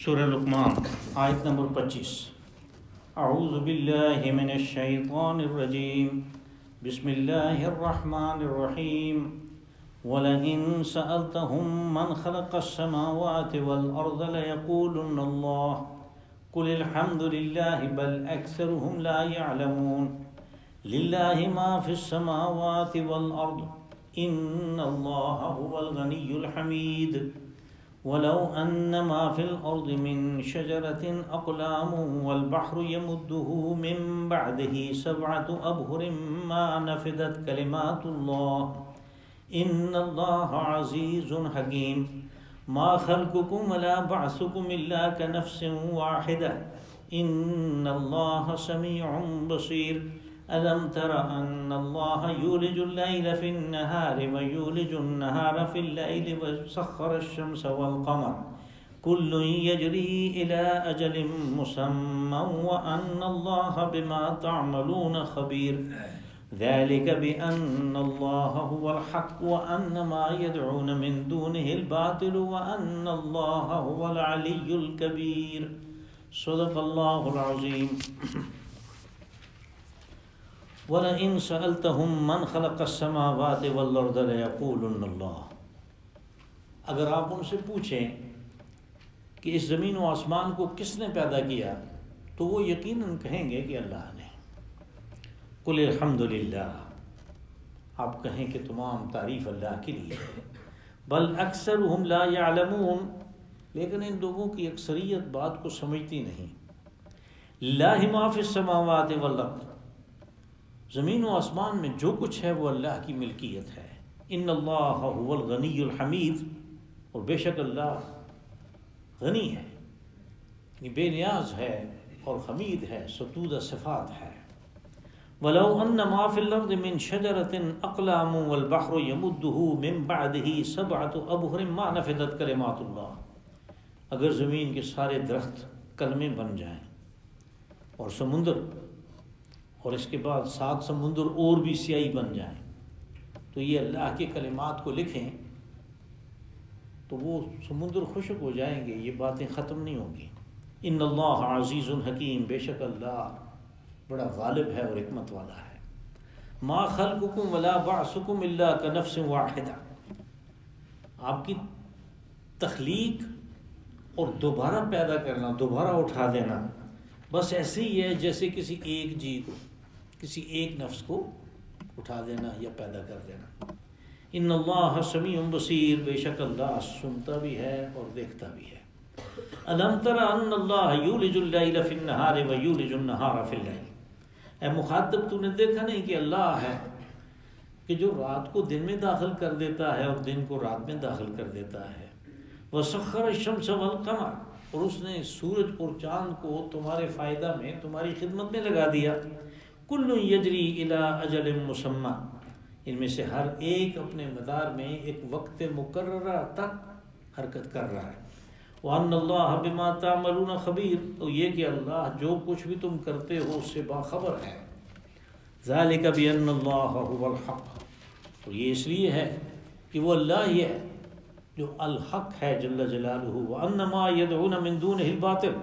سورہ لقمان آیت نمبر 25۔ اعوذ باللہ من الشیطان الرجیم، بسم اللہ الرحمن الرحیم۔ وَلَئِن سَأَلْتَهُم مَّنْ خَلَقَ السَّمَاوَاتِ وَالْأَرْضَ لَيَقُولُنَّ اللَّهُ قُلِ الْحَمْدُ لِلَّهِ بَلْ أَكْثَرُهُمْ لَا يَعْلَمُونَ لِلَّهِ مَا فِي السَّمَاوَاتِ وَالْأَرْضِ إِنَّ اللَّهَ هُوَ الْغَنِيُّ الْحَمِيدُ وَلَوْ أَنَّ مَا فِي الْأَرْضِ مِنْ شَجَرَةٍ أَقْلَامٌ وَالْبَحْرُ يَمُدُّهُ مِنْ بَعْدِهِ سَبْعَةُ أَبْحُرٍ مَا نَفِدَتْ كَلِمَاتُ اللَّهِ إِنَّ اللَّهَ عَزِيزٌ حَكِيمٌ مَا خَلْقُكُمْ وَلَا بَعْثُكُمْ إِلَّا كَنَفْسٍ وَاحِدَةٍ إِنَّ اللَّهَ سَمِيعٌ بَصِيرٌ أَلَمْ تَرَ أَنَّ اللَّهَ يُولِجُ اللَّيْلَ فِي النَّهَارِ وَيُولِجُ النَّهَارَ فِي اللَّيْلِ وَسَخَّرَ الشَّمْسَ وَالْقَمَرَ كُلٌّ يَجْرِي إِلَى أَجَلٍ مُّسَمًّى وَأَنَّ اللَّهَ بِمَا تَعْمَلُونَ خَبِيرٌ ذَلِكَ بِأَنَّ اللَّهَ هُوَ الْحَقُّ وَأَنَّ مَا يَدْعُونَ مِن دُونِهِ الْبَاطِلُ وَأَنَّ اللَّهَ هُوَ الْعَلِيُّ الْكَبِيرُ۔ صدق اللہ العظیم۔ وَلَئِن سَأَلْتَهُم مَّنْ خَلَقَ السَّمَاوَاتِ وَالْأَرْضَ لَيَقُولُنَّ اللَّهُ، اگر آپ ان سے پوچھیں کہ اس زمین و آسمان کو کس نے پیدا کیا تو وہ یقیناً کہیں گے کہ اللہ نے۔ قُلِ الْحَمْدُ لِلَّهِ، آپ کہیں کہ تمام تعریف اللہ کے لیے ہے۔ بل اکثرهم لا يعلمون، لیکن ان لوگوں کی اکثریت بات کو سمجھتی نہیں۔ للہ ما فی السماوات والارض، زمین و آسمان میں جو کچھ ہے وہ اللہ کی ملکیت ہے۔ ان اللہ هو الغنی الحمید، اور بے شک اللہ غنی ہے، یعنی بے نیاز ہے اور حمید ہے، ستودہ صفات ہے۔ وَلَوْ أَنَّ مَا فِي الْأَرْضِ مِنْ شَجَرَةٍ أَقْلَامٌ وَالْبَحْرُ يَمُدُّهُ مِنْ بَعْدِهِ سَبْعَةُ أَبْحُرٍ مَا نَفِدَتْ كَلِمَاتُ اللَّهِ، اگر زمین کے سارے درخت کلمے بن جائیں اور سمندر، اور اس کے بعد 7 سمندر اور بھی سیاہی بن جائیں، تو یہ اللہ کے کلمات کو لکھیں تو وہ سمندر خشک ہو جائیں گے، یہ باتیں ختم نہیں ہوں گی۔ ان اللہ عزیز حکیم، بے شک اللہ بڑا غالب ہے اور حکمت والا ہے۔ ما خلقکم ولا بعثکم الا کنفس واحدہ، آپ کی تخلیق اور دوبارہ پیدا کرنا، دوبارہ اٹھا دینا، بس ایسے ہی ہے جیسے کسی ایک جی کو، کسی ایک نفس کو اٹھا دینا یا پیدا کر دینا۔ ان اللہ سمیع بصیر، بے شک اللہ سنتا بھی ہے اور دیکھتا بھی ہے۔ الم تر ان اللہ یولج اللیل فی النہار ویولج النہار فی اللیل، اے مخاطب تو نے دیکھا نہیں کہ اللہ ہے کہ جو رات کو دن میں داخل کر دیتا ہے اور دن کو رات میں داخل کر دیتا ہے۔ وسخر الشمس والقمر، اور اس نے سورج اور چاند کو تمہارے فائدہ میں، تمہاری خدمت میں لگا دیا۔ کل یجری الی اجل مسمى، ان میں سے ہر ایک اپنے مدار میں ایک وقت مقررہ تک حرکت کر رہا ہے۔ وَأَنَّ اللَّهَ بِمَا تَعْمَلُونَ خَبِيرٌ، تو یہ کہ اللہ جو کچھ بھی تم کرتے ہو اس سے باخبر ہے۔ ذَلِكَ بِأَنَّ اللَّهَ هُوَ الْحَقُّ، تو یہ اس لیے ہے کہ وہ اللہ ہی ہے جو الحق ہے جل جلالہ۔ وَأَنَّ مَا يَدْعُونَ مِن دُونِهِ الْبَاطِلُ،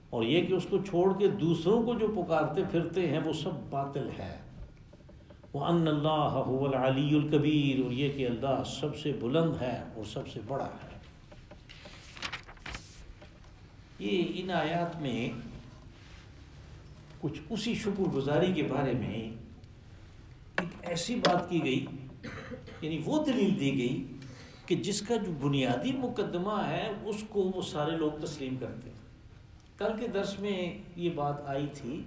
اور یہ کہ اس کو چھوڑ کے دوسروں کو جو پکارتے پھرتے ہیں وہ سب باطل ہے۔ وَأَنَّ اللَّهَ هُوَ الْعَلِيُّ الْكَبِيرُ، اور یہ کہ اللہ سب سے بلند ہے اور سب سے بڑا ہے۔ یہ ان آیات میں کچھ اسی شکر گزاری کے بارے میں ایک ایسی بات کی گئی، یعنی وہ دلیل دی گئی کہ جس کا جو بنیادی مقدمہ ہے اس کو وہ سارے لوگ تسلیم کرتے ہیں۔ کل کے درس میں یہ بات آئی تھی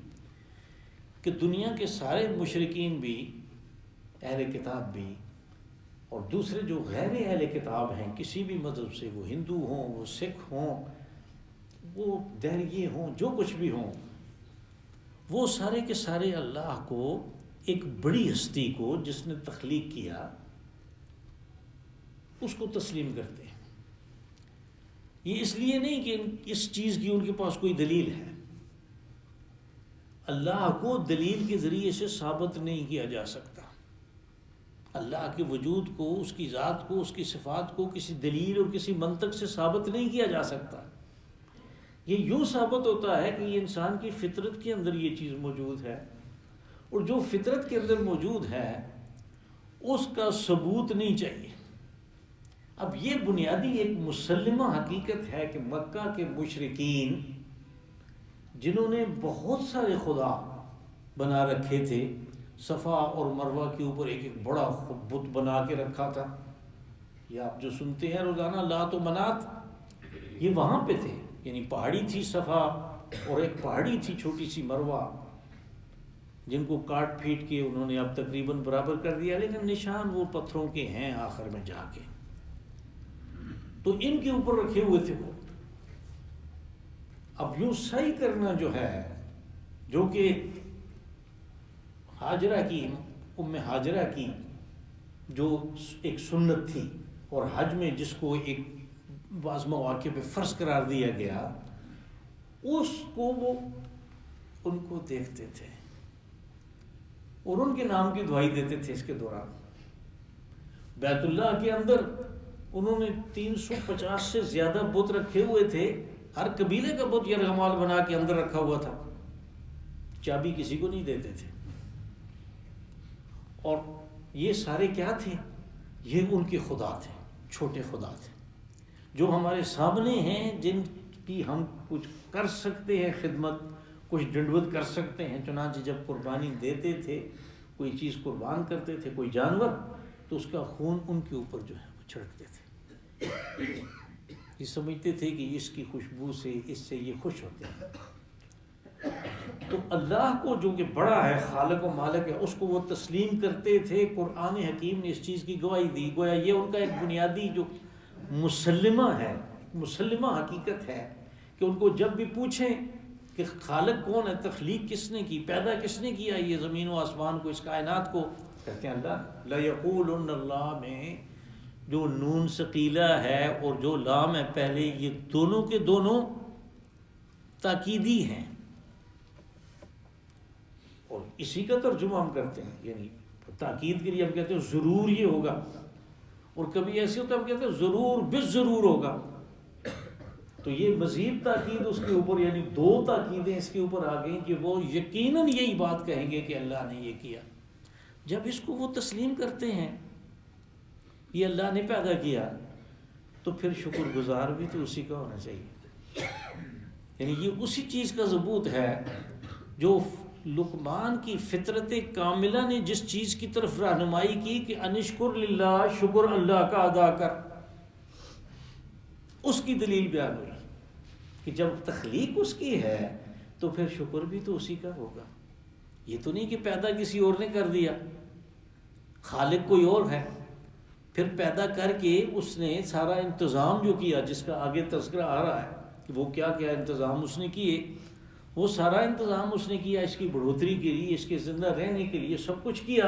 کہ دنیا کے سارے مشرکین بھی، اہل کتاب بھی، اور دوسرے جو غیر اہل کتاب ہیں کسی بھی مذہب سے، وہ ہندو ہوں، وہ سکھ ہوں، وہ دہریے ہوں، جو کچھ بھی ہوں، وہ سارے کے سارے اللہ کو، ایک بڑی ہستی کو جس نے تخلیق کیا، اس کو تسلیم کرتے ہیں۔ یہ اس لیے نہیں کہ اس چیز کی ان کے پاس کوئی دلیل ہے، اللہ کو دلیل کے ذریعے سے ثابت نہیں کیا جا سکتا۔ اللہ کے وجود کو، اس کی ذات کو، اس کی صفات کو کسی دلیل اور کسی منطق سے ثابت نہیں کیا جا سکتا۔ یہ یوں ثابت ہوتا ہے کہ یہ انسان کی فطرت کے اندر یہ چیز موجود ہے، اور جو فطرت کے اندر موجود ہے اس کا ثبوت نہیں چاہیے۔ اب یہ بنیادی ایک مسلمہ حقیقت ہے کہ مکہ کے مشرکین جنہوں نے بہت سارے خدا بنا رکھے تھے، صفا اور مروہ کے اوپر ایک ایک بڑا بت بنا کے رکھا تھا، یہ آپ جو سنتے ہیں روزانہ لات و منات، یہ وہاں پہ تھے، یعنی پہاڑی تھی صفا اور ایک پہاڑی تھی چھوٹی سی مروہ، جن کو کاٹ پھیٹ کے انہوں نے اب تقریباً برابر کر دیا، لیکن نشان وہ پتھروں کے ہیں آخر میں جا کے، تو ان کے اوپر رکھے ہوئے تھے وہ۔ اب یوں صحیح کرنا جو ہے، جو کہ ہاجرہ کی، ام ہاجرہ کی جو ایک سنت تھی، اور حج میں جس کو ایک بعض مواقع پہ فرض قرار دیا گیا، اس کو وہ ان کو دیکھتے تھے اور ان کے نام کی دعائی دیتے تھے۔ اس کے دوران بیت اللہ کے اندر انہوں نے 350 سے زیادہ بت رکھے ہوئے تھے، ہر قبیلے کا بت یرغمال بنا کے اندر رکھا ہوا تھا، چابی کسی کو نہیں دیتے تھے۔ اور یہ سارے کیا تھے؟ یہ ان کے خدا تھے، چھوٹے خدا تھے جو ہمارے سامنے ہیں، جن کی ہم کچھ کر سکتے ہیں خدمت، کچھ ڈنڈوت کر سکتے ہیں۔ چنانچہ جب قربانی دیتے تھے، کوئی چیز قربان کرتے تھے، کوئی جانور، تو اس کا خون ان کے اوپر جو ہے وہ چھڑکتے تھے، یہ سمجھتے تھے کہ اس کی خوشبو سے، اس سے یہ خوش ہوتے ہیں۔ تو اللہ کو جو کہ بڑا ہے، خالق و مالک ہے، اس کو وہ تسلیم کرتے تھے۔ قرآن حکیم نے اس چیز کی گواہی دی، گویا یہ ان کا ایک بنیادی جو مسلمہ ہے، مسلمہ حقیقت ہے کہ ان کو جب بھی پوچھیں کہ خالق کون ہے، تخلیق کس نے کی، پیدا کس نے کیا یہ زمین و آسمان کو، اس کائنات کو، کہتے ہیں اللہ۔ لَيَقُولُنَّ اللہ میں جو نون ثقیلہ ہے اور جو لام ہے پہلے، یہ دونوں کے دونوں تاکیدی ہیں، اور اسی کا ترجمہ ہم کرتے ہیں، یعنی تاکید کے لیے ہم کہتے ہیں ضرور یہ ہوگا، اور کبھی ایسے ہوتا ہے ہم کہتے ہیں ضرور بالضرور ہوگا، تو یہ مزید تاکید اس کے اوپر، یعنی دو تاکیدیں اس کے اوپر آ گئیں کہ وہ یقیناً یہی بات کہیں گے کہ اللہ نے یہ کیا۔ جب اس کو وہ تسلیم کرتے ہیں یہ اللہ نے پیدا کیا، تو پھر شکر گزار بھی تو اسی کا ہونا چاہیے، یعنی یہ اسی چیز کا ثبوت ہے جو لقمان کی فطرت کاملہ نے جس چیز کی طرف رہنمائی کی کہ انشکر للہ، شکر اللہ کا ادا کر، اس کی دلیل بیان ہوئی کہ جب تخلیق اس کی ہے تو پھر شکر بھی تو اسی کا ہوگا۔ یہ تو نہیں کہ پیدا کسی اور نے کر دیا، خالق کوئی اور ہے، پھر پیدا کر کے اس نے سارا انتظام جو کیا، جس کا آگے تذکرہ آ رہا ہے کہ وہ کیا کیا انتظام اس نے کیے، وہ سارا انتظام اس نے کیا اس کی بڑھوتری کے لیے، اس کے زندہ رہنے کے لیے، سب کچھ کیا،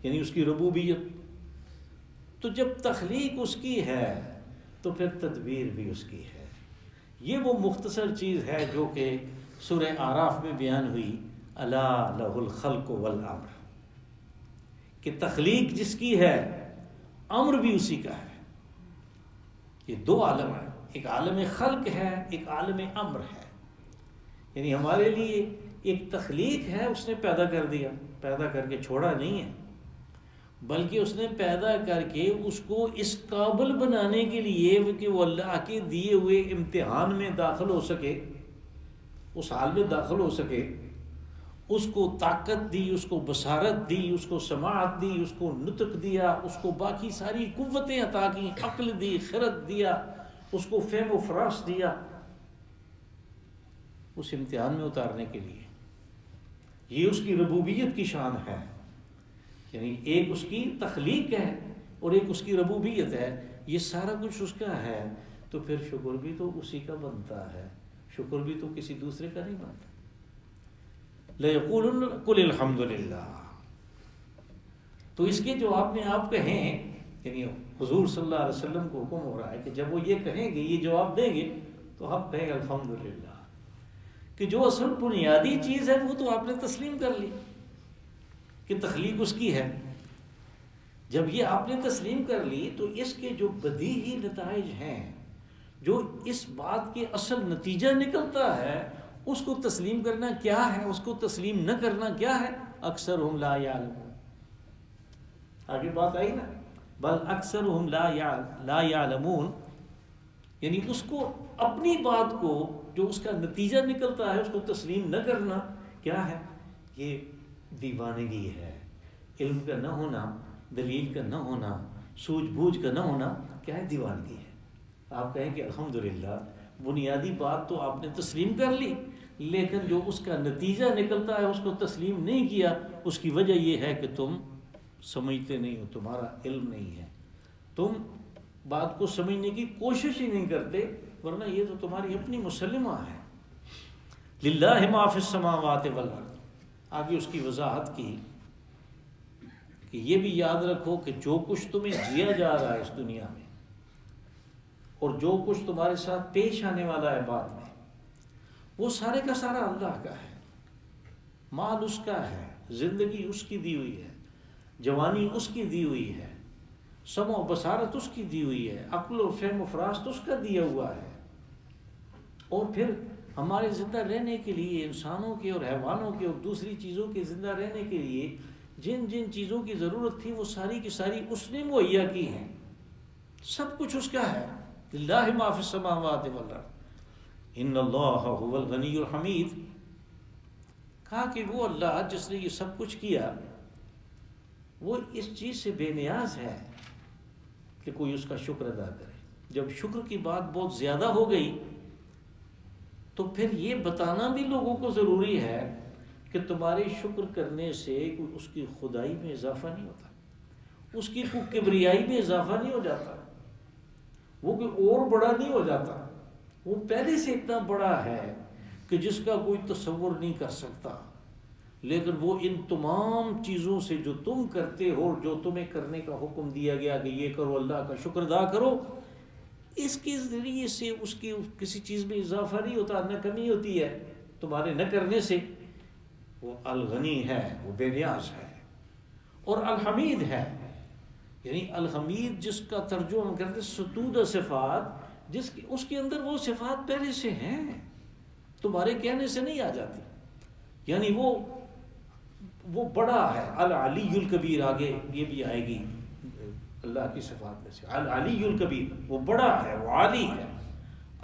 یعنی اس کی ربوبیت۔ تو جب تخلیق اس کی ہے تو پھر تدبیر بھی اس کی ہے۔ یہ وہ مختصر چیز ہے جو کہ سورہ اعراف میں بیان ہوئی، الا لہ الخلق والامر، کہ تخلیق جس کی ہے، امر بھی اسی کا ہے۔ یہ دو عالم ہیں، ایک عالم خلق ہے، ایک عالم امر ہے، یعنی ہمارے لیے ایک تخلیق ہے، اس نے پیدا کر دیا، پیدا کر کے چھوڑا نہیں ہے، بلکہ اس نے پیدا کر کے اس کو اس قابل بنانے کے لیے کہ وہ اللہ کے دیے ہوئے امتحان میں داخل ہو سکے، اس حال میں داخل ہو سکے، اس کو طاقت دی، اس کو بصارت دی، اس کو سماعت دی، اس کو نطق دیا، اس کو باقی ساری قوتیں عطا کی، عقل دی، خرد دیا، اس کو فہم و فراست دیا، اس امتحان میں اتارنے کے لیے۔ یہ اس کی ربوبیت کی شان ہے، یعنی ایک اس کی تخلیق ہے اور ایک اس کی ربوبیت ہے، یہ سارا کچھ اس کا ہے، تو پھر شکر بھی تو اسی کا بنتا ہے، شکر بھی تو کسی دوسرے کا نہیں بنتا۔ لَيَقُولُنَّ قُلِ الْحَمْدُ لِلَّهِ، تو اس کے جواب میں آپ کہیں، یعنی حضور صلی اللہ علیہ وسلم کو حکم ہو رہا ہے کہ جب وہ یہ کہیں گے، یہ جواب دیں گے، تو آپ کہیں الحمدللہ، کہ جو اصل بنیادی چیز ہے وہ تو آپ نے تسلیم کر لی کہ تخلیق اس کی ہے۔ جب یہ آپ نے تسلیم کر لی تو اس کے جو بدیہی نتائج ہیں، جو اس بات کے اصل نتیجہ نکلتا ہے اس کو تسلیم کرنا کیا ہے، اس کو تسلیم نہ کرنا کیا ہے؟ اکثرہم لا یعلمون. آگے بات آئی نا، بل اکثرہم لا یعلمون، یعنی اس کو اپنی بات کو جو اس کا نتیجہ نکلتا ہے اس کو تسلیم نہ کرنا کیا ہے؟ یہ دیوانگی ہے. علم کا نہ ہونا، دلیل کا نہ ہونا، سوجھ بوجھ کا نہ ہونا کیا ہے؟ دیوانگی ہے. آپ کہیں کہ الحمدللہ بنیادی بات تو آپ نے تسلیم کر لی، لیکن جو اس کا نتیجہ نکلتا ہے اس کو تسلیم نہیں کیا. اس کی وجہ یہ ہے کہ تم سمجھتے نہیں ہو، تمہارا علم نہیں ہے، تم بات کو سمجھنے کی کوشش ہی نہیں کرتے، ورنہ یہ تو تمہاری اپنی مسلمہ ہے. للہ ما فی السماوات والارض. آگے اس کی وضاحت کی کہ یہ بھی یاد رکھو کہ جو کچھ تمہیں دیا جا رہا ہے اس دنیا میں اور جو کچھ تمہارے ساتھ پیش آنے والا ہے بعد میں، وہ سارے کا سارا اللہ کا ہے. مال اس کا ہے، زندگی اس کی دی ہوئی ہے، جوانی اس کی دی ہوئی ہے، سمع و بصارت اس کی دی ہوئی ہے، عقل و فہم و فراست اس کا دیا ہوا ہے. اور پھر ہمارے زندہ رہنے کے لیے، انسانوں کے اور حیوانوں کے اور دوسری چیزوں کے زندہ رہنے کے لیے جن جن چیزوں کی ضرورت تھی وہ ساری کی ساری اس نے مہیا کی ہیں. سب کچھ اس کا ہے. للہ ما فی السماوات والارض ان اللہ هو الغنی الحمید. کہا کہ وہ اللہ جس نے یہ سب کچھ کیا وہ اس چیز سے بے نیاز ہے کہ کوئی اس کا شکر ادا کرے. جب شکر کی بات بہت زیادہ ہو گئی تو پھر یہ بتانا بھی لوگوں کو ضروری ہے کہ تمہارے شکر کرنے سے کوئی اس کی خدائی میں اضافہ نہیں ہوتا، اس کی کوئی کبریائی میں اضافہ نہیں ہو جاتا، وہ کوئی اور بڑا نہیں ہو جاتا. وہ پہلے سے اتنا بڑا ہے کہ جس کا کوئی تصور نہیں کر سکتا. لیکن وہ ان تمام چیزوں سے جو تم کرتے ہو، جو تمہیں کرنے کا حکم دیا گیا کہ یہ کرو، اللہ کا شکر ادا کرو، اس کے ذریعے سے اس کی کسی چیز میں اضافہ نہیں ہوتا، نہ کمی ہوتی ہے تمہارے نہ کرنے سے. وہ الغنی ہے، وہ بے نیاز ہے، اور الحمید ہے. یعنی الحمید جس کا ترجمہ ہم کرتے ستود صفات، جس کی اس کے اندر وہ صفات پہلے سے ہیں، تمہارے کہنے سے نہیں آ جاتی. یعنی وہ بڑا ہے. العلی الکبیر، آگے یہ بھی آئے گی اللہ کی صفات میں سے. العلی الکبیر، وہ بڑا ہے، وہ عالی ہے.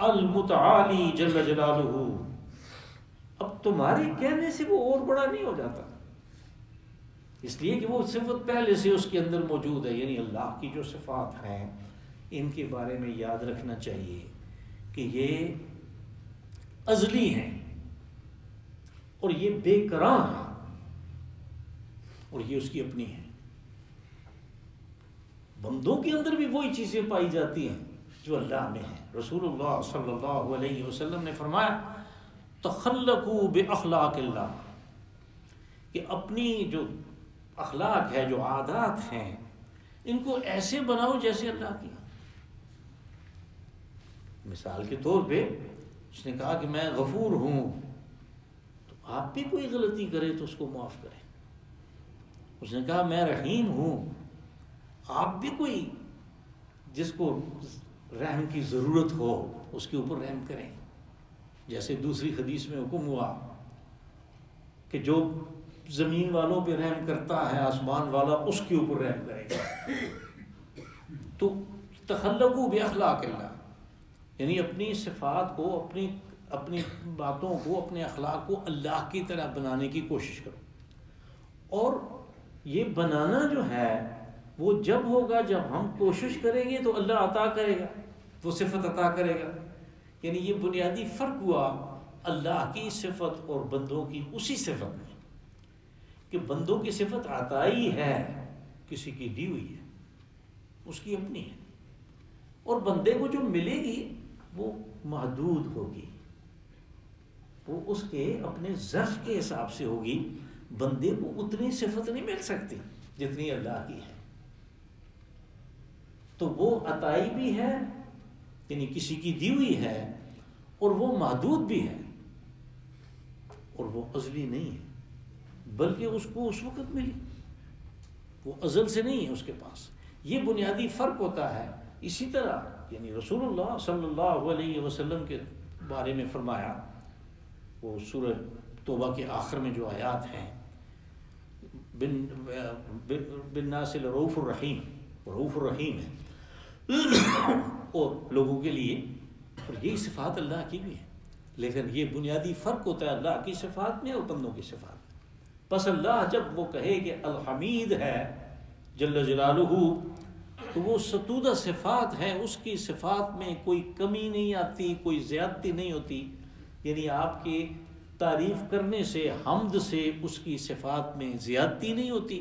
المتعالی جل جلالہ. اب تمہارے کہنے سے وہ اور بڑا نہیں ہو جاتا، اس لیے کہ وہ صفت پہلے سے اس کے اندر موجود ہے. یعنی اللہ کی جو صفات ہیں ان کے بارے میں یاد رکھنا چاہیے کہ یہ ازلی ہیں اور یہ بے کراں ہیں اور یہ اس کی اپنی ہیں. بندوں کے اندر بھی وہی چیزیں پائی جاتی ہیں جو اللہ میں ہیں. رسول اللہ صلی اللہ علیہ وسلم نے فرمایا تخلقوا باخلاق اللہ، کہ اپنی جو اخلاق ہے، جو عادات ہیں، ان کو ایسے بناؤ جیسے اللہ کی. مثال کے طور پہ اس نے کہا کہ میں غفور ہوں، تو آپ بھی کوئی غلطی کرے تو اس کو معاف کریں. اس نے کہا میں رحیم ہوں، آپ بھی کوئی جس کو رحم کی ضرورت ہو اس کے اوپر رحم کریں. جیسے دوسری حدیث میں حکم ہوا کہ جو زمین والوں پہ رحم کرتا ہے آسمان والا اس کے اوپر رحم کرے گا. تو تخلقوا باخلاق اللہ، یعنی اپنی صفات کو، اپنی باتوں کو، اپنے اخلاق کو اللہ کی طرح بنانے کی کوشش کرو. اور یہ بنانا جو ہے وہ جب ہوگا جب ہم کوشش کریں گے تو اللہ عطا کرے گا، وہ صفت عطا کرے گا. یعنی یہ بنیادی فرق ہوا اللہ کی صفت اور بندوں کی اسی صفت میں، کہ بندوں کی صفت عطائی ہے، کسی کی دی ہوئی ہے، اس کی اپنی ہے، اور بندے کو جو ملے گی وہ محدود ہوگی، وہ اس کے اپنے ظرف کے حساب سے ہوگی. بندے کو اتنی صفت نہیں مل سکتی جتنی اللہ کی ہے. تو وہ عطائی بھی ہے، یعنی کسی کی دی ہوئی ہے، اور وہ محدود بھی ہے، اور وہ ازلی نہیں ہے، بلکہ اس کو اس وقت ملی، وہ ازل سے نہیں ہے اس کے پاس. یہ بنیادی فرق ہوتا ہے. اسی طرح یعنی رسول اللہ صلی اللہ علیہ وسلم کے بارے میں فرمایا، وہ سورہ توبہ کے آخر میں جو آیات ہیں، بالناس رؤوف الرحیم، رؤوف الرحیم ہے اور لوگوں کے لیے، اور یہی صفات اللہ کی بھی ہے، لیکن یہ بنیادی فرق ہوتا ہے اللہ کی صفات میں اور بندوں کی صفات میں۔ بس اللہ جب وہ کہے کہ الحمید ہے جل جلالہ، تو وہ ستودہ صفات ہیں، اس کی صفات میں کوئی کمی نہیں آتی، کوئی زیادتی نہیں ہوتی، یعنی آپ کی تعریف کرنے سے، حمد سے اس کی صفات میں زیادتی نہیں ہوتی،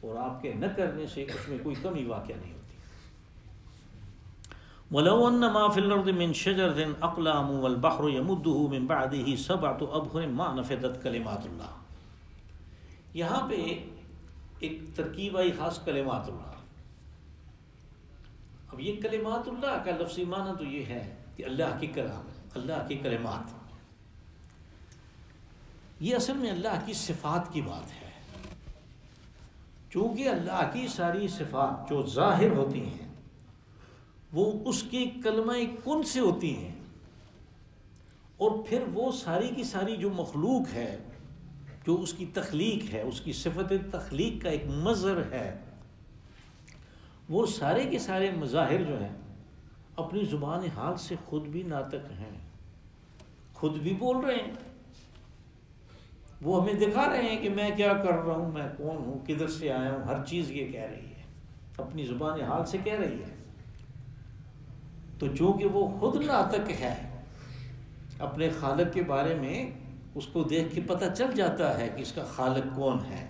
اور آپ کے نہ کرنے سے اس میں کوئی کمی واقع نہیں ہوتی۔ وَلَوْ أَنَّ مَا فِي الْأَرْضِ مِنْ شَجَرٍ أَقْلَامٌ وَالْبَحْرُ يَمُدُّهُ مِنْ بَعْدِهِ سَبْعَةُ أَبْحُرٍ مَا نَفِدَتْ كَلِمَاتُ اللَّهِ۔ یہاں پہ ایک ترکیب آئی خاص کلمات اللہ۔ اب یہ کلمات اللہ کا لفظی معنی تو یہ ہے کہ اللہ کی کلام، اللہ کی کلمات، یہ اصل میں اللہ کی صفات کی بات ہے، چونکہ اللہ کی ساری صفات جو ظاہر ہوتی ہیں وہ اس کے کلمہ کن سے ہوتی ہیں، اور پھر وہ ساری کی ساری جو مخلوق ہے، جو اس کی تخلیق ہے، اس کی صفت تخلیق کا ایک مظہر ہے، وہ سارے کے سارے مظاہر جو ہیں اپنی زبان حال سے خود بھی ناطق ہیں، خود بھی بول رہے ہیں، وہ ہمیں دکھا رہے ہیں کہ میں کیا کر رہا ہوں، میں کون ہوں، کدھر سے آیا ہوں، ہر چیز یہ کہہ رہی ہے، اپنی زبان حال سے کہہ رہی ہے۔ تو چونکہ وہ خود ناطق ہے اپنے خالق کے بارے میں، اس کو دیکھ کے پتہ چل جاتا ہے کہ اس کا خالق کون ہے،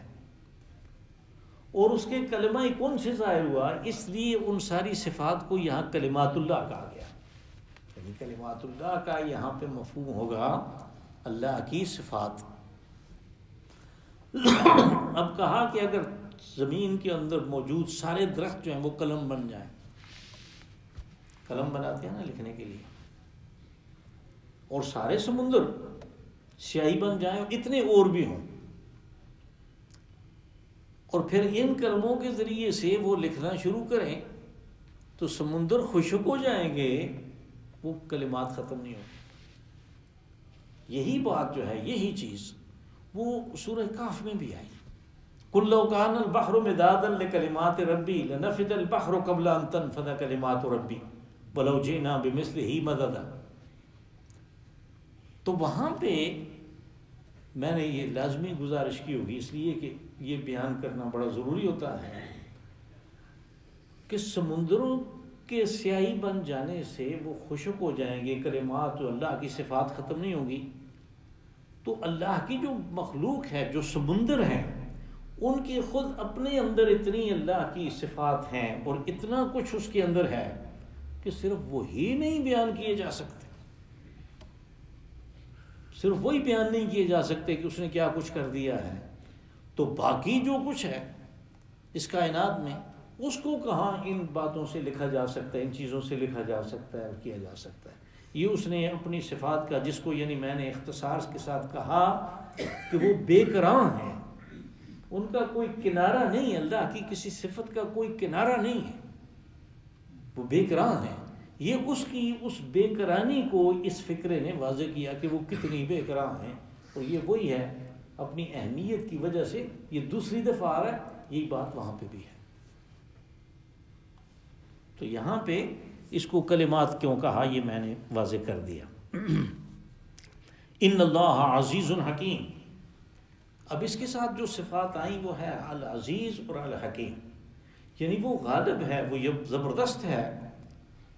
اور اس کے کلمہ کون سے ظاہر ہوا، اس لیے ان ساری صفات کو یہاں کلمات اللہ کہا گیا۔ یعنی کلمات اللہ کا یہاں پہ مفہوم ہوگا اللہ کی صفات۔ اب کہا کہ اگر زمین کے اندر موجود سارے درخت جو ہیں وہ قلم بن جائیں، قلم بناتے ہیں نا لکھنے کے لیے، اور سارے سمندر سیاہی بن جائیں، اتنے اور بھی ہوں، اور پھر ان قلموں کے ذریعے سے وہ لکھنا شروع کریں، تو سمندر خشک ہو جائیں گے، وہ کلمات ختم نہیں ہوگی۔ یہی بات جو ہے، یہی چیز وہ سورہ کہف میں بھی آئی، قُل لَوْ كَانَ الْبَحْرُ مِدَادًا لِكَلِمَاتِ رَبِّي لَنَفِدَ الْبَحْرُ قَبْلَ أَن تَنفَدَ كَلِمَاتُ رَبِّي وَلَوْ جِئْنَا بِمِثْلِهِ مَدَدًا۔ تو وہاں پہ میں نے یہ لازمی گزارش کی ہوگی، اس لیے کہ یہ بیان کرنا بڑا ضروری ہوتا ہے کہ سمندروں کے سیاہی بن جانے سے وہ خشک ہو جائیں گے، کلمات جو اللہ کی صفات ختم نہیں ہوگی، تو اللہ کی جو مخلوق ہے، جو سمندر ہیں، ان کی خود اپنے اندر اتنی اللہ کی صفات ہیں اور اتنا کچھ اس کے اندر ہے کہ صرف وہی نہیں بیان کیے جا سکتے، صرف وہی بیان نہیں کیے جا سکتے کہ اس نے کیا کچھ کر دیا ہے، تو باقی جو کچھ ہے اس کائنات میں، اس کو کہاں ان باتوں سے لکھا جا سکتا ہے، ان چیزوں سے لکھا جا سکتا ہے اور کیا جا سکتا ہے۔ یہ اس نے اپنی صفات کا، جس کو یعنی میں نے اختصار کے ساتھ کہا کہ وہ بے قراں ہیں، ان کا کوئی کنارہ نہیں ہے، اللہ کی کسی صفت کا کوئی کنارہ نہیں ہے، وہ بے قراں ہیں۔ یہ اس کی اس بے قرانی کو اس فکرے نے واضح کیا کہ وہ کتنی بے قراں ہیں، اور یہ وہی ہے، اپنی اہمیت کی وجہ سے یہ دوسری دفعہ آ رہا ہے، یہی بات وہاں پہ بھی ہے۔ تو یہاں پہ اس کو کلمات کیوں کہا، یہ میں نے واضح کر دیا۔ ان اللہ عزیز حکیم، اب اس کے ساتھ جو صفات آئیں وہ ہے العزیز اور الحکیم، یعنی وہ غالب ہے، وہ زبردست ہے،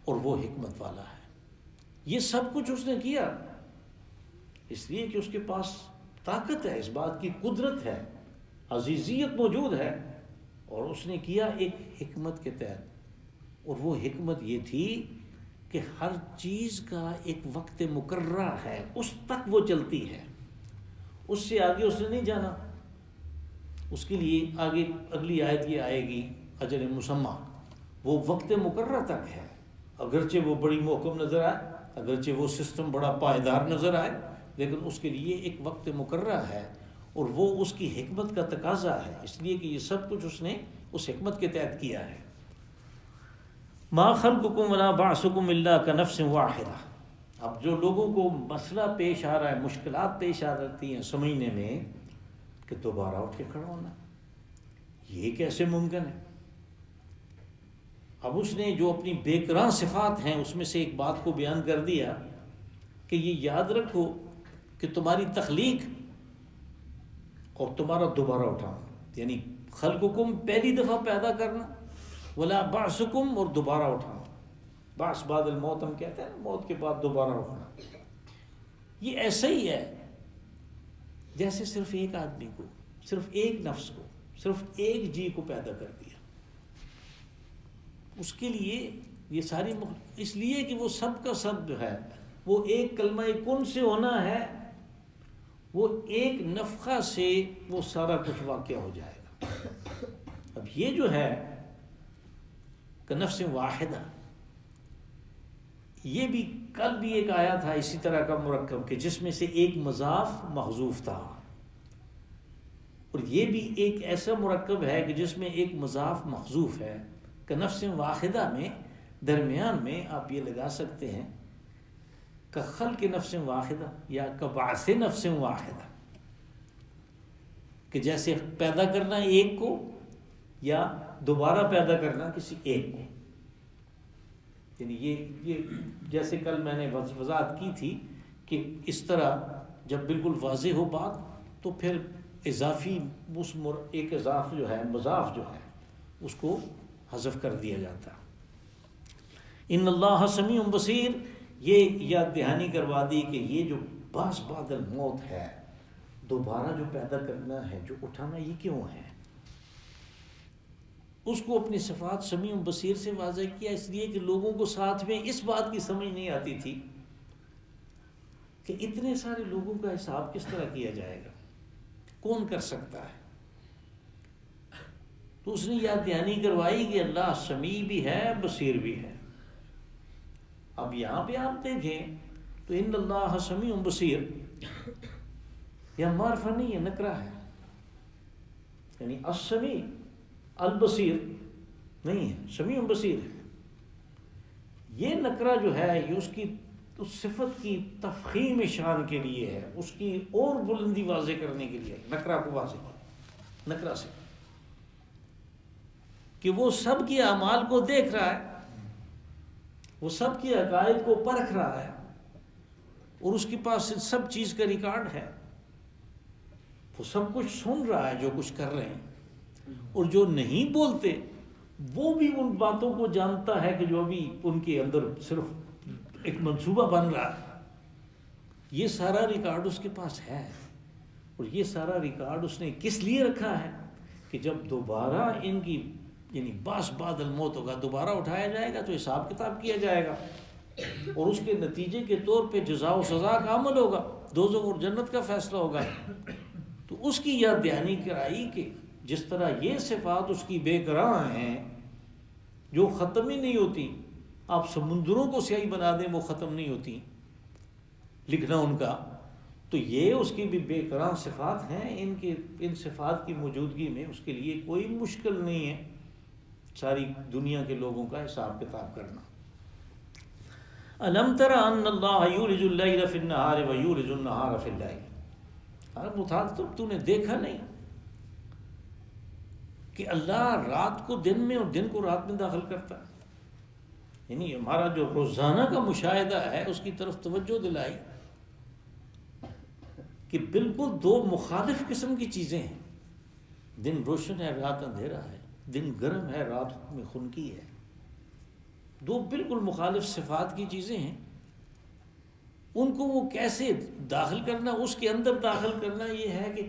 اور وہ حکمت والا ہے۔ یہ سب کچھ اس نے کیا اس لیے کہ اس کے پاس طاقت ہے، اس بات کی قدرت ہے، عزیزیت موجود ہے، اور اس نے کیا ایک حکمت کے تحت، اور وہ حکمت یہ تھی کہ ہر چیز کا ایک وقت مقررہ ہے، اس تک وہ چلتی ہے، اس سے آگے اس نے نہیں جانا۔ اس کے لیے آگے اگلی آیت یہ آئے گی، اجل مسمى، وہ وقت مقررہ تک ہے، اگرچہ وہ بڑی محکم نظر آئے، اگرچہ وہ سسٹم بڑا پائیدار نظر آئے، لیکن اس کے لیے ایک وقت مقررہ ہے، اور وہ اس کی حکمت کا تقاضا ہے، اس لیے کہ یہ سب کچھ اس نے اس حکمت کے تحت کیا ہے۔ ما خلقکم ولا بعثکم الا کنفس واحدہ. اب جو لوگوں کو مسئلہ پیش آ رہا ہے، مشکلات پیش آ رہتی ہیں سمجھنے میں کہ دوبارہ اٹھ کے کھڑا ہونا، یہ کیسے ممکن ہے؟ اب اس نے جو اپنی بے کران صفات ہیں اس میں سے ایک بات کو بیان کر دیا کہ یہ یاد رکھو کہ تمہاری تخلیق اور تمہارا دوبارہ اٹھانا، یعنی خلقکم پہلی دفعہ پیدا کرنا، ولا بعثکم اور دوبارہ اٹھانا. بعث بعد الموت ہم کہتے ہیں، موت کے بعد دوبارہ اٹھنا. یہ ایسا ہی ہے جیسے صرف ایک آدمی کو، صرف ایک نفس کو، صرف ایک جی کو پیدا کر دیا. اس کے لیے یہ ساری اس لیے کہ وہ سب کا سب جو ہے وہ ایک کلمہ کن سے ہونا ہے، وہ ایک نفخہ سے وہ سارا کچھ واقع ہو جائے گا. اب یہ جو ہے کہ نفس واحدہ، یہ بھی کل بھی ایک آیا تھا اسی طرح کا مرکب کہ جس میں سے ایک مضاف محذوف تھا، اور یہ بھی ایک ایسا مرکب ہے کہ جس میں ایک مضاف محذوف ہے. کہ نفس واحدہ میں درمیان میں آپ یہ لگا سکتے ہیں کہ خلق نفس واحدہ یا کہ بعث نفس واحدہ، کہ جیسے پیدا کرنا ایک کو یا دوبارہ پیدا کرنا کسی ایک کو. یعنی یہ جیسے کل میں نے وضاحت کی تھی کہ اس طرح جب بالکل واضح ہو بات تو پھر اضافی ایک اضاف جو ہے مضاف جو ہے اس کو حذف کر دیا جاتا. ان اللہ سمیع بصیر، یہ یاد دہانی کروا دی کہ یہ جو بعث بعد الموت ہے، دوبارہ جو پیدا کرنا ہے، جو اٹھانا، یہ کیوں ہے؟ اس کو اپنی صفات سمیع بصیر سے واضح کیا، اس لیے کہ لوگوں کو ساتھ میں اس بات کی سمجھ نہیں آتی تھی کہ اتنے سارے لوگوں کا حساب کس طرح کیا جائے گا، کون کر سکتا ہے. تو اس نے یاد دہانی کروائی کہ اللہ سمیع بھی ہے، بصیر بھی ہے. اب یہاں پہ آپ دیکھیں تو ان اللہ سمیع بصیر یہ معرفہ نہیں ہے، نکرہ ہے. یعنی السمیع البصیر نہیں ہے، سمیع بصیر ہے. یہ نکرہ جو ہے یہ اس کی اس صفت کی تفخیم شان کے لیے ہے، اس کی اور بلندی واضح کرنے کے لیے نکرہ کو واضح کیا. نکرہ سے کہ وہ سب کی اعمال کو دیکھ رہا ہے، وہ سب کے عقائد کو پرکھ رہا ہے، اور اس کے پاس سب چیز کا ریکارڈ ہے. وہ سب کچھ سن رہا ہے جو کچھ کر رہے ہیں، اور جو نہیں بولتے وہ بھی ان باتوں کو جانتا ہے کہ جو ابھی ان کے اندر صرف ایک منصوبہ بن رہا ہے. یہ سارا ریکارڈ اس کے پاس ہے، اور یہ سارا ریکارڈ اس نے کس لیے رکھا ہے کہ جب دوبارہ ان کی یعنی بعث بعد الموت ہوگا، دوبارہ اٹھایا جائے گا تو حساب کتاب کیا جائے گا، اور اس کے نتیجے کے طور پہ جزا و سزا کا عمل ہوگا، دوزخ اور جنت کا فیصلہ ہوگا. تو اس کی یاد دہانی کرائی کہ جس طرح یہ صفات اس کی بے قرار ہیں جو ختم ہی نہیں ہوتی، آپ سمندروں کو سیاہی بنا دیں وہ ختم نہیں ہوتی لکھنا ان کا، تو یہ اس کی بھی بے قرار صفات ہیں. ان صفات کی موجودگی میں اس کے لیے کوئی مشکل نہیں ہے ساری دنیا کے لوگوں کا حساب کتاب کرنا. الم تر ان اللہ یولج اللیل فی النہار ویولج النہار فی اللیل. مخاطب تو نے دیکھا نہیں کہ اللہ رات کو دن میں اور دن کو رات میں داخل کرتا ہے. یعنی ہمارا جو روزانہ کا مشاہدہ ہے اس کی طرف توجہ دلائی کہ بالکل دو مخالف قسم کی چیزیں ہیں. دن روشن ہے، رات اندھیرا ہے. دن گرم ہے، رات میں خنکی ہے. دو بالکل مخالف صفات کی چیزیں ہیں. ان کو وہ کیسے داخل کرنا، اس کے اندر داخل کرنا، یہ ہے کہ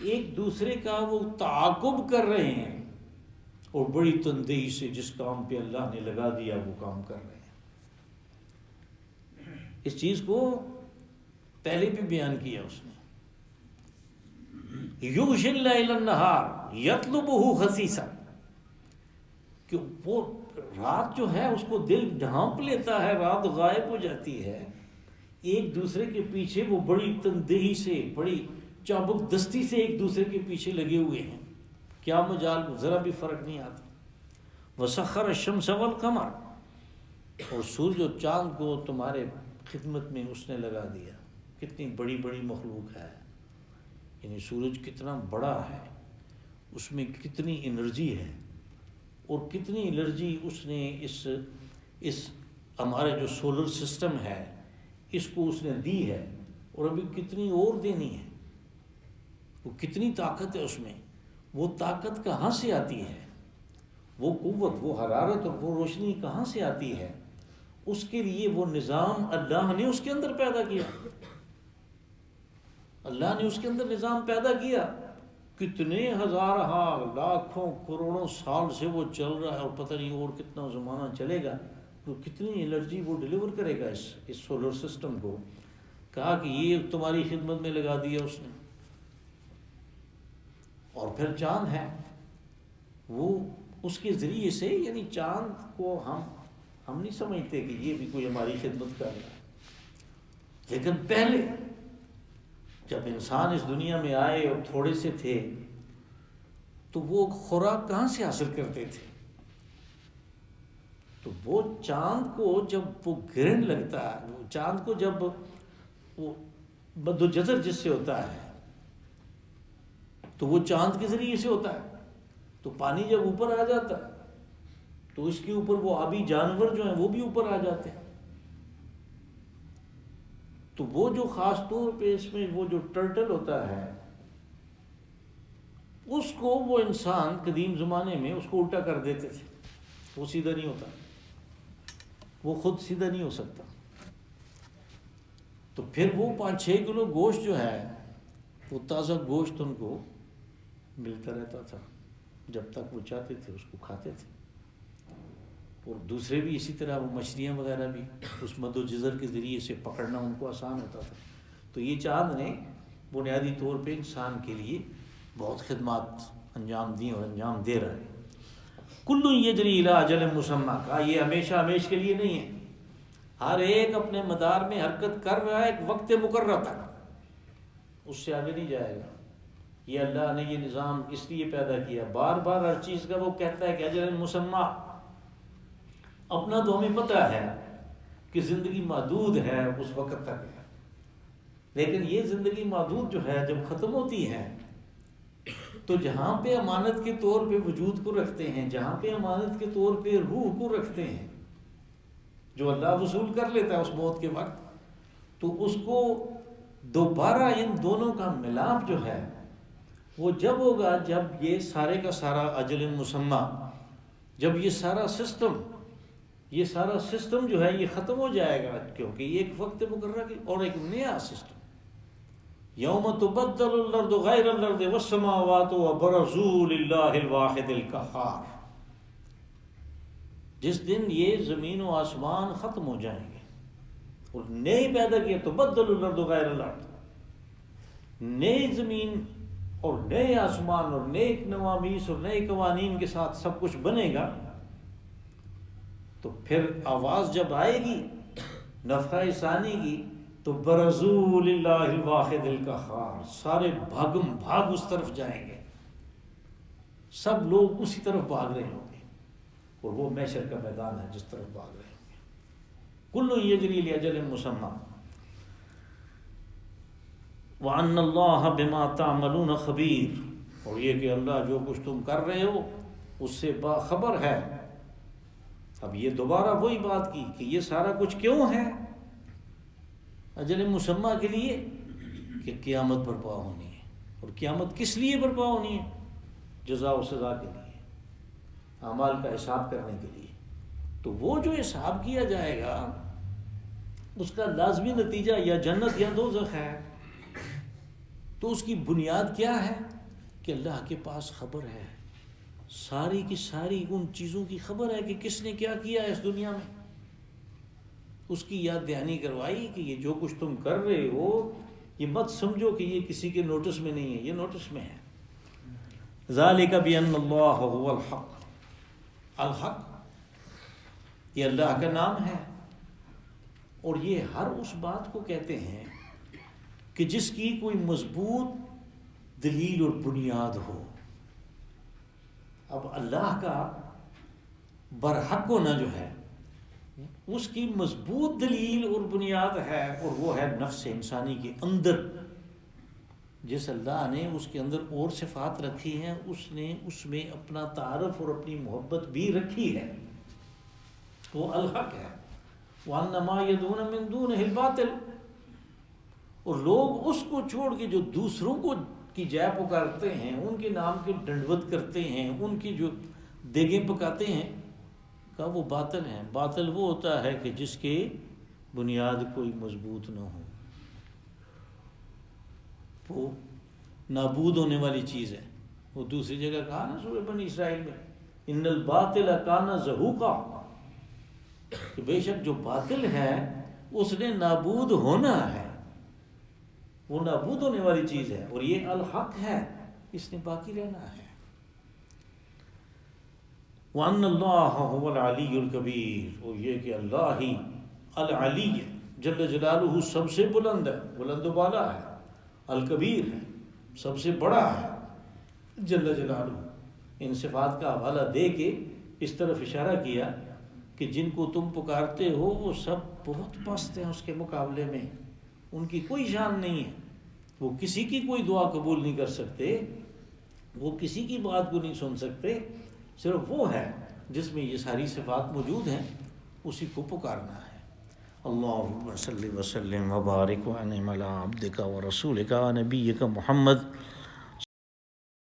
ایک دوسرے کا وہ تعاقب کر رہے ہیں اور بڑی تندہی سے جس کام پہ اللہ نے لگا دیا وہ کام کر رہے ہیں. اس چیز کو پہلے بھی بیان کیا اس نے. یغشی اللیل النہار یطلبہ خسیسا، کہ وہ رات جو ہے اس کو دل ڈھانپ لیتا ہے، رات غائب ہو جاتی ہے، ایک دوسرے کے پیچھے وہ بڑی تندہی سے، بڑی چابک دستی سے ایک دوسرے کے پیچھے لگے ہوئے ہیں. کیا مجال ذرا بھی فرق نہیں آتا. وسخر الشمس والقمر اور سورج اور چاند کو تمہارے خدمت میں اس نے لگا دیا. کتنی بڑی بڑی مخلوق ہے، یعنی سورج کتنا بڑا ہے، اس میں کتنی انرجی ہے، اور کتنی انرجی اس نے اس ہمارے جو سولر سسٹم ہے اس کو اس نے دی ہے، اور ابھی کتنی اور دینی ہے. وہ کتنی طاقت ہے اس میں. وہ طاقت کہاں سے آتی ہے، وہ قوت، وہ حرارت اور وہ روشنی کہاں سے آتی ہے؟ اس کے لیے وہ نظام اللہ نے اس کے اندر پیدا کیا. اللہ نے اس کے اندر نظام پیدا کیا. کتنے ہزار لاکھوں کروڑوں سال سے وہ چل رہا ہے، اور پتہ نہیں اور کتنا زمانہ چلے گا. تو کتنی انرجی وہ ڈیلیور کرے گا اس سولر سسٹم کو. کہا کہ یہ تمہاری خدمت میں لگا دیا اس نے. اور پھر چاند ہے، وہ اس کے ذریعے سے، یعنی چاند کو ہم نہیں سمجھتے کہ یہ بھی کوئی ہماری خدمت کر رہا ہے. لیکن پہلے جب انسان اس دنیا میں آئے اور تھوڑے سے تھے تو وہ خوراک کہاں سے حاصل کرتے تھے؟ تو وہ چاند کو جب وہ گرہن لگتا ہے، وہ چاند کو جب وہ مد و جزر جس سے ہوتا ہے تو وہ چاند کے ذریعے سے ہوتا ہے. تو پانی جب اوپر آ جاتا ہے تو اس کے اوپر وہ آبی جانور جو ہیں وہ بھی اوپر آ جاتے ہیں. تو وہ جو خاص طور پہ اس میں وہ جو ٹرٹل ہوتا ہے، اس کو وہ انسان قدیم زمانے میں اس کو الٹا کر دیتے تھے. وہ سیدھا نہیں ہوتا، وہ خود سیدھا نہیں ہو سکتا. تو پھر وہ 5-6 کلو گوشت جو ہے وہ تازہ گوشت ان کو ملتا رہتا تھا. جب تک وہ چاہتے تھے اس کو کھاتے تھے. اور دوسرے بھی اسی طرح، وہ مچھلیاں وغیرہ بھی اس مد و جزر کے ذریعے سے پکڑنا ان کو آسان ہوتا تھا. تو یہ چاند نے بنیادی طور پہ انسان کے لیے بہت خدمات انجام دی اور انجام دے رہا ہے. کل یجری الی اجل مسمى کا یہ ہمیشہ ہمیش کے لیے نہیں ہے. ہر ایک اپنے مدار میں حرکت کر رہا ہے ایک وقت مقررہ تک، اس سے آگے نہیں جائے گا. یہ اللہ نے یہ نظام اس لیے پیدا کیا. بار بار ہر چیز کا وہ کہتا ہے کہ اجل مسمى. اپنا تو ہمیں پتہ ہے کہ زندگی محدود ہے، اس وقت تک ہے. لیکن یہ زندگی محدود جو ہے جب ختم ہوتی ہے تو جہاں پہ امانت کے طور پہ وجود کو رکھتے ہیں، جہاں پہ امانت کے طور پہ روح کو رکھتے ہیں، جو اللہ وصول کر لیتا ہے اس موت کے وقت، تو اس کو دوبارہ ان دونوں کا ملاپ جو ہے وہ جب ہوگا جب یہ سارے کا سارا اجل مسمى، جب یہ سارا سسٹم جو ہے یہ ختم ہو جائے گا. کیونکہ یہ ایک وقت مقررہ اور ایک نیا سسٹم. یوم تبدل الارض غیر الارض والسماوات وبرزوا للہ الواحد القہار. جس دن یہ زمین و آسمان ختم ہو جائیں گے اور نئے پیدا کیے، تبدل الارض غیر الارض، نئی زمین اور نئے آسمان اور نئے نوامیس اور نئے قوانین کے ساتھ سب کچھ بنے گا. تو پھر آواز جب آئے گی نفخہ ثانی کی تو برزوا للہ الواحد القہار، سارے بھاگم بھاگ اس طرف جائیں گے. سب لوگ اسی طرف بھاگ رہے ہوں گے، اور وہ محشر کا میدان ہے جس طرف بھاگ رہے ہوں گے. کل یجری لاجل مسمى وَأَنَّ اللَّهَ بِمَا تَعْمَلُونَ خَبِيرٌ. اور یہ کہ اللہ جو کچھ تم کر رہے ہو اس سے باخبر ہے. اب یہ دوبارہ وہی بات کی کہ یہ سارا کچھ کیوں ہے؟ اجل مسمى کے لیے کہ قیامت برپا ہونی ہے. اور قیامت کس لیے برپا ہونی ہے؟ جزا و سزا کے لیے، اعمال کا حساب کرنے کے لیے. تو وہ جو حساب کیا جائے گا اس کا لازمی نتیجہ یا جنت یا دوزخ ہے. تو اس کی بنیاد کیا ہے؟ کہ اللہ کے پاس خبر ہے، ساری کی ساری ان چیزوں کی خبر ہے کہ کس نے کیا کیا ہے اس دنیا میں. اس کی یاد دہانی کروائی کہ یہ جو کچھ تم کر رہے ہو یہ مت سمجھو کہ یہ کسی کے نوٹس میں نہیں ہے، یہ نوٹس میں ہے. ذالک بأن اللہ هو الحق. الحق یہ اللہ کا نام ہے، اور یہ ہر اس بات کو کہتے ہیں کہ جس کی کوئی مضبوط دلیل اور بنیاد ہو. اب اللہ کا برحق ہونا جو ہے اس کی مضبوط دلیل اور بنیاد ہے، اور وہ ہے نفس انسانی کے اندر. جس اللہ نے اس کے اندر اور صفات رکھی ہیں، اس نے اس میں اپنا تعارف اور اپنی محبت بھی رکھی ہے. وہ الحق ہے. وَأَنَّ مَا يَدْعُونَ مِن دُونِهِ الْبَاطِلُ. اور لوگ اس کو چھوڑ کے جو دوسروں کو کی جے پکارتے ہیں، ان کے نام کی ڈنڈوت کرتے ہیں، ان کی جو دیگیں پکاتے ہیں، کہ وہ باطل ہیں. باطل وہ ہوتا ہے کہ جس کے بنیاد کوئی مضبوط نہ ہو، وہ نابود ہونے والی چیز ہے. وہ دوسری جگہ کہا نا سورہ بنی اسرائیل میں، ان الباطل کان زہوقا، کہ بے شک جو باطل ہے اس نے نابود ہونا ہے، وہ نابود ہونے والی چیز ہے، اور یہ الحق ہے، اس نے باقی رہنا ہے. وَأَنَّ اللَّهَ هُوَ الْعَلِيُّ الْكَبِيرُ. اور یہ کہ اللہ ہی العلی ہے، جل جلالہ سب سے بلند ہے، بلند و بالا ہے، الکبیر ہے، سب سے بڑا ہے، جل جلالہ. ان صفات کا حوالہ دے کے اس طرف اشارہ کیا کہ جن کو تم پکارتے ہو وہ سب بہت پست ہیں اس کے مقابلے میں، ان کی کوئی شان نہیں ہے. وہ کسی کی کوئی دعا قبول نہیں کر سکتے، وہ کسی کی بات کو نہیں سن سکتے. صرف وہ ہے جس میں یہ ساری صفات موجود ہیں، اسی کو پکارنا ہے. اللہم صلی وسلم وبارک وانعم علی عبدک ورسولک نبیک محمد